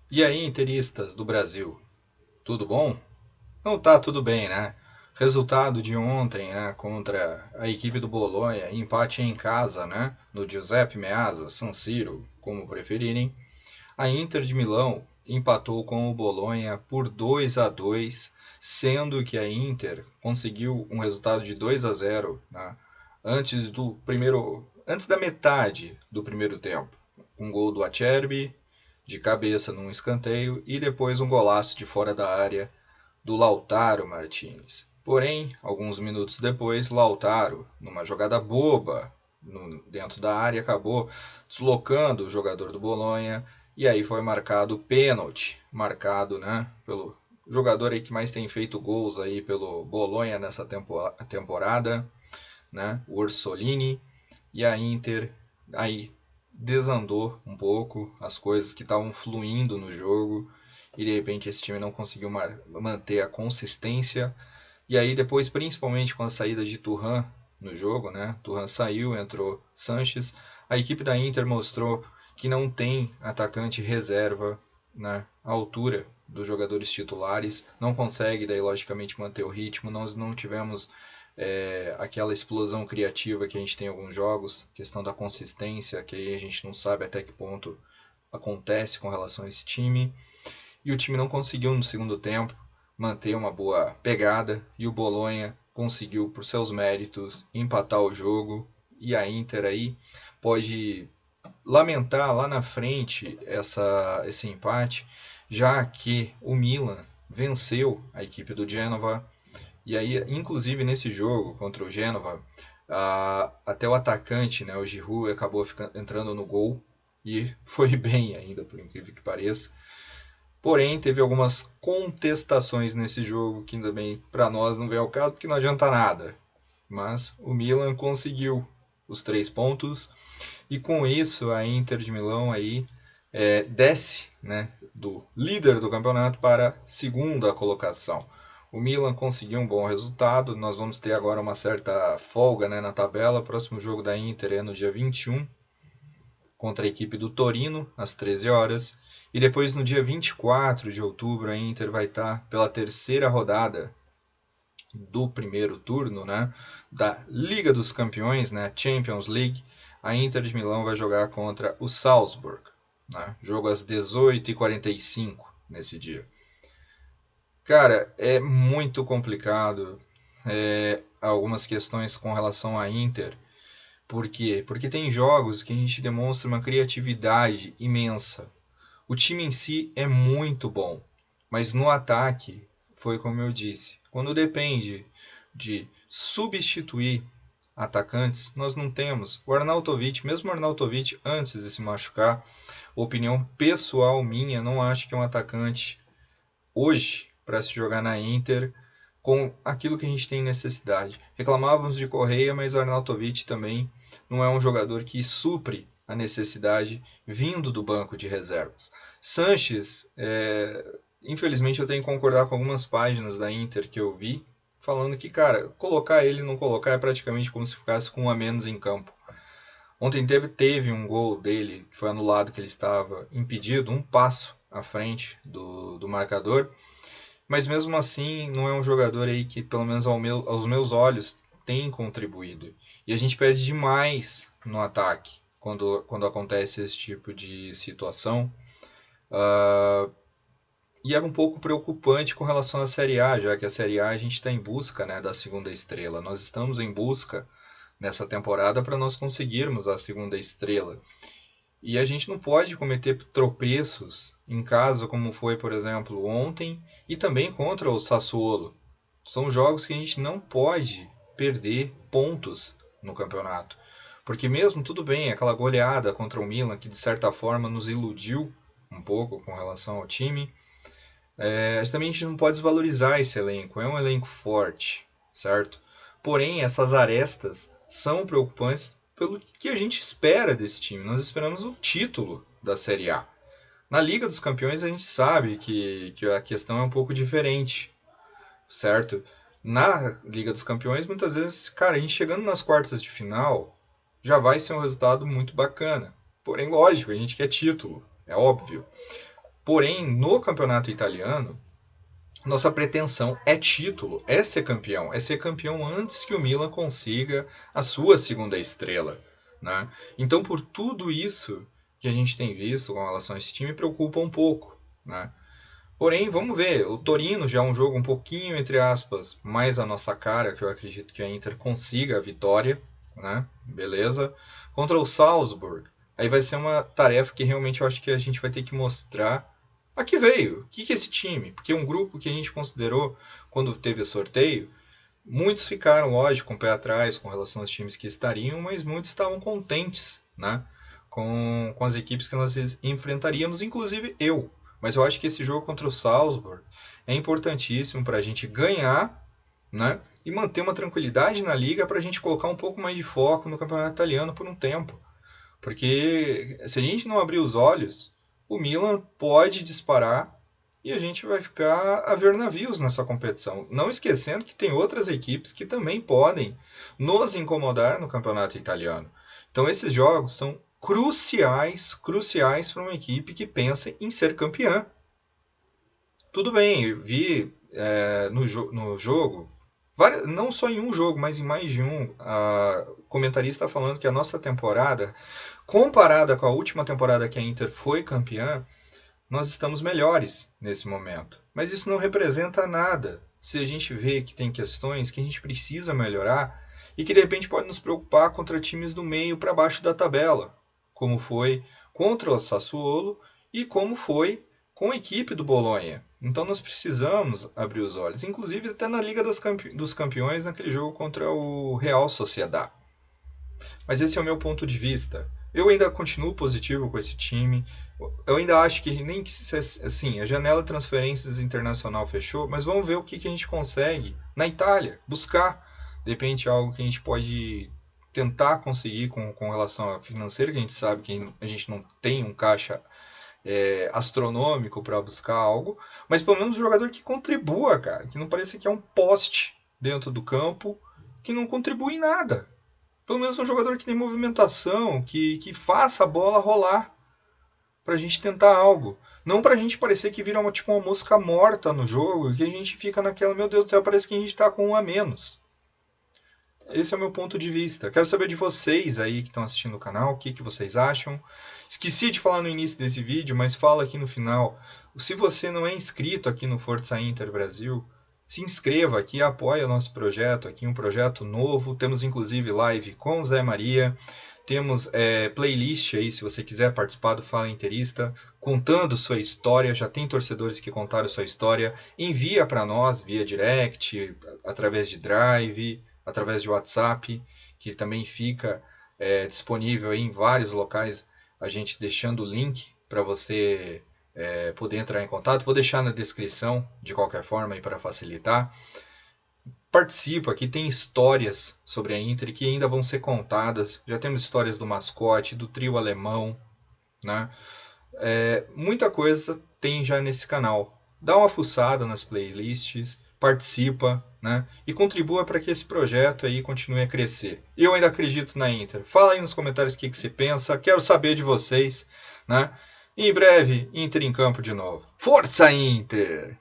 E aí, interistas do Brasil, tudo bom? Não tá tudo bem, né? Resultado de ontem, né, contra a equipe do Bolonha, empate em casa, né, no Giuseppe Meazza, San Siro, como preferirem. A Inter de Milão empatou com o Bolonha por 2-2, sendo que a Inter conseguiu um resultado de 2-0, né, antes da metade do primeiro tempo. Um gol do Acerbi de cabeça num escanteio e depois um golaço de fora da área do Lautaro Martinez. Porém, alguns minutos depois, Lautaro, numa jogada boba dentro da área, acabou deslocando o jogador do Bolonha e aí foi marcado o pênalti, marcado, né, pelo jogador aí que mais tem feito gols aí pelo Bolonha nessa temporada, né, o Orsolini, e a Inter aí desandou um pouco as coisas que estavam fluindo no jogo e de repente esse time não conseguiu manter a consistência. E aí depois, principalmente com a saída de Thuram no jogo, né? Thuram saiu, entrou Sanches. A equipe da Inter mostrou que não tem atacante reserva na altura dos jogadores titulares, não consegue daí logicamente manter o ritmo. Nós não tivemos aquela explosão criativa que a gente tem em alguns jogos, questão da consistência, que aí a gente não sabe até que ponto acontece com relação a esse time. E o time não conseguiu no segundo tempo manter uma boa pegada e o Bolonha conseguiu, por seus méritos, empatar o jogo e a Inter aí pode lamentar lá na frente esse empate, já que o Milan venceu a equipe do Genova e aí, inclusive nesse jogo contra o Genova, até o atacante, né, o Giroud, acabou entrando no gol e foi bem ainda, por incrível que pareça. Porém, teve algumas contestações nesse jogo que também para nós não veio ao caso, porque não adianta nada. Mas o Milan conseguiu os 3 pontos e com isso a Inter de Milão aí desce, né, do líder do campeonato para a segunda colocação. O Milan conseguiu um bom resultado, nós vamos ter agora uma certa folga, né, na tabela. O próximo jogo da Inter é no dia 21 contra a equipe do Torino, às 13 horas. E depois, no dia 24 de outubro, a Inter vai estar pela terceira rodada do primeiro turno, né, da Liga dos Campeões, né, Champions League. A Inter de Milão vai jogar contra o Salzburg, né, jogo às 18h45 nesse dia. Cara, é muito complicado algumas questões com relação à Inter. Por quê? Porque tem jogos que a gente demonstra uma criatividade imensa. O time em si é muito bom, mas no ataque, foi como eu disse, quando depende de substituir atacantes, nós não temos. O Arnautovic, mesmo o Arnautovic antes de se machucar, opinião pessoal minha, não acho que é um atacante hoje para se jogar na Inter com aquilo que a gente tem necessidade. Reclamávamos de Correia, mas o Arnautovic também não é um jogador que supre a necessidade vindo do banco de reservas. Sanches, infelizmente eu tenho que concordar com algumas páginas da Inter que eu vi, falando que, cara, colocar ele e não colocar é praticamente como se ficasse com um a menos em campo. Ontem teve um gol dele que foi anulado, que ele estava impedido, um passo à frente do marcador, mas mesmo assim não é um jogador aí que, pelo menos aos meus olhos, tem contribuído. E a gente perde demais no ataque quando acontece esse tipo de situação. E é um pouco preocupante com relação à Série A, já que a Série A a gente está em busca, né, da segunda estrela. Nós estamos em busca nessa temporada para nós conseguirmos a segunda estrela. E a gente não pode cometer tropeços em casa, como foi, por exemplo, ontem, e também contra o Sassuolo. São jogos que a gente não pode perder pontos no campeonato. Porque mesmo, tudo bem, aquela goleada contra o Milan, que de certa forma nos iludiu um pouco com relação ao time, também a gente não pode desvalorizar esse elenco. É um elenco forte, certo? Porém, essas arestas são preocupantes pelo que a gente espera desse time. Nós esperamos o título da Série A. Na Liga dos Campeões a gente sabe que a questão é um pouco diferente, certo? Na Liga dos Campeões, muitas vezes, cara, a gente chegando nas quartas de final já vai ser um resultado muito bacana. Porém, lógico, a gente quer título, é óbvio. Porém, no campeonato italiano, nossa pretensão é título, é ser campeão antes que o Milan consiga a sua segunda estrela, né? Então, por tudo isso que a gente tem visto com relação a esse time, preocupa um pouco, né? Porém, vamos ver, o Torino já é um jogo um pouquinho, entre aspas, mais a nossa cara, que eu acredito que a Inter consiga a vitória, né? Beleza? Contra o Salzburg, aí vai ser uma tarefa que realmente eu acho que a gente vai ter que mostrar a que veio, o que é esse time, porque um grupo que a gente considerou quando teve o sorteio, muitos ficaram, lógico, com o pé atrás com relação aos times que estariam, mas muitos estavam contentes, né? Com as equipes que nós enfrentaríamos, inclusive eu. Mas eu acho que esse jogo contra o Salzburg é importantíssimo para a gente ganhar, né? E manter uma tranquilidade na liga para a gente colocar um pouco mais de foco no campeonato italiano por um tempo. Porque se a gente não abrir os olhos, o Milan pode disparar e a gente vai ficar a ver navios nessa competição. Não esquecendo que tem outras equipes que também podem nos incomodar no campeonato italiano. Então esses jogos são cruciais para uma equipe que pensa em ser campeã. Tudo bem, eu vi no jogo, não só em um jogo, mas em mais de um, a comentarista falando que a nossa temporada, comparada com a última temporada que a Inter foi campeã, nós estamos melhores nesse momento. Mas isso não representa nada se a gente vê que tem questões que a gente precisa melhorar e que de repente pode nos preocupar contra times do meio para baixo da tabela, como foi contra o Sassuolo e como foi com a equipe do Bolonha. Então nós precisamos abrir os olhos, inclusive até na Liga dos Campeões, naquele jogo contra o Real Sociedad. Mas esse é o meu ponto de vista. Eu ainda continuo positivo com esse time. Eu ainda acho que nem que assim, a janela de transferências internacional fechou, mas vamos ver o que a gente consegue na Itália, buscar de repente algo que a gente pode tentar conseguir com relação a financeiro, que a gente sabe que a gente não tem um caixa astronômico para buscar algo, mas pelo menos um jogador que contribua, cara, que não pareça que é um poste dentro do campo, que não contribui em nada. Pelo menos um jogador que tem movimentação, que faça a bola rolar, pra gente tentar algo. Não pra gente parecer que vira tipo uma mosca morta no jogo, que a gente fica naquela, meu Deus do céu, parece que a gente tá com um a menos. Esse é o meu ponto de vista. Quero saber de vocês aí que estão assistindo o canal, o que vocês acham. Esqueci de falar no início desse vídeo, mas falo aqui no final. Se você não é inscrito aqui no Forza Inter Brasil, se inscreva aqui, apoie o nosso projeto aqui, um projeto novo. Temos inclusive live com o Zé Maria. Temos playlist aí, se você quiser participar do Fala Interista, contando sua história. Já tem torcedores que contaram sua história. Envia para nós via direct, através de drive, através de WhatsApp, que também fica disponível aí em vários locais, a gente deixando o link para você poder entrar em contato. Vou deixar na descrição, de qualquer forma, aí para facilitar. Participa, aqui tem histórias sobre a Inter que ainda vão ser contadas. Já temos histórias do mascote, do trio alemão, né? Muita coisa tem já nesse canal. Dá uma fuçada nas playlists, participa, né? E contribua para que esse projeto aí continue a crescer. Eu ainda acredito na Inter. Fala aí nos comentários o que você pensa. Quero saber de vocês, né? E em breve, Inter em campo de novo. Força Inter!